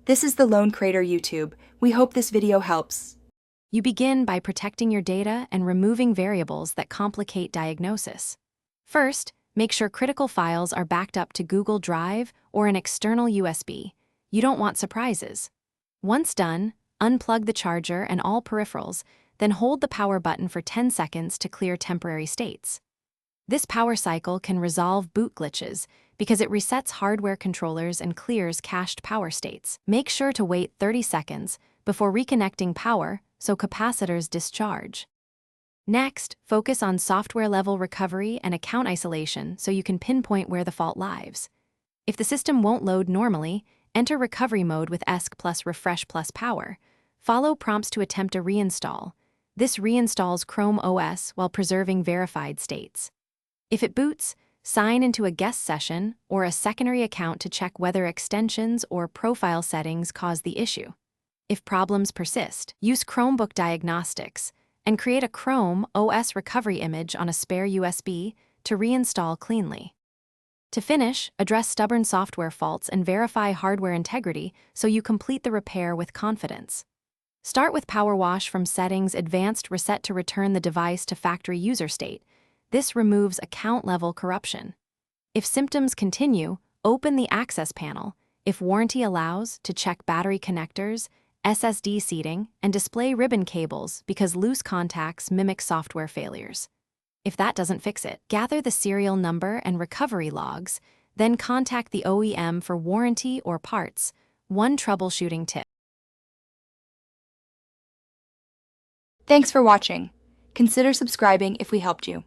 This is the Lone Crater YouTube. We hope this video helps. You begin by protecting your data and removing variables that complicate diagnosis. First, make sure critical files are backed up to Google Drive or an external USB. You don't want surprises. Once done, unplug the charger and all peripherals, then hold the power button for 10 seconds to clear temporary states. This power cycle can resolve boot glitches because it resets hardware controllers and clears cached power states. Make sure to wait 30 seconds before reconnecting power so capacitors discharge. Next, focus on software-level recovery and account isolation so you can pinpoint where the fault lies. If the system won't load normally, enter recovery mode with ESC plus refresh plus power. Follow prompts to attempt a reinstall. This reinstalls Chrome OS while preserving verified states. If it boots, sign into a guest session or a secondary account to check whether extensions or profile settings cause the issue. If problems persist, use Chromebook diagnostics and create a Chrome OS recovery image on a spare USB to reinstall cleanly. To finish, address stubborn software faults and verify hardware integrity so you complete the repair with confidence. Start with Power Wash from Settings Advanced Reset to return the device to factory user state. This removes account-level corruption. If symptoms continue, open the Access panel, if warranty allows, to check battery connectors, SSD seating, and display ribbon cables because loose contacts mimic software failures. If that doesn't fix it, gather the serial number and recovery logs, then contact the OEM for warranty or parts. One troubleshooting tip. Thanks for watching. Consider subscribing if we helped you.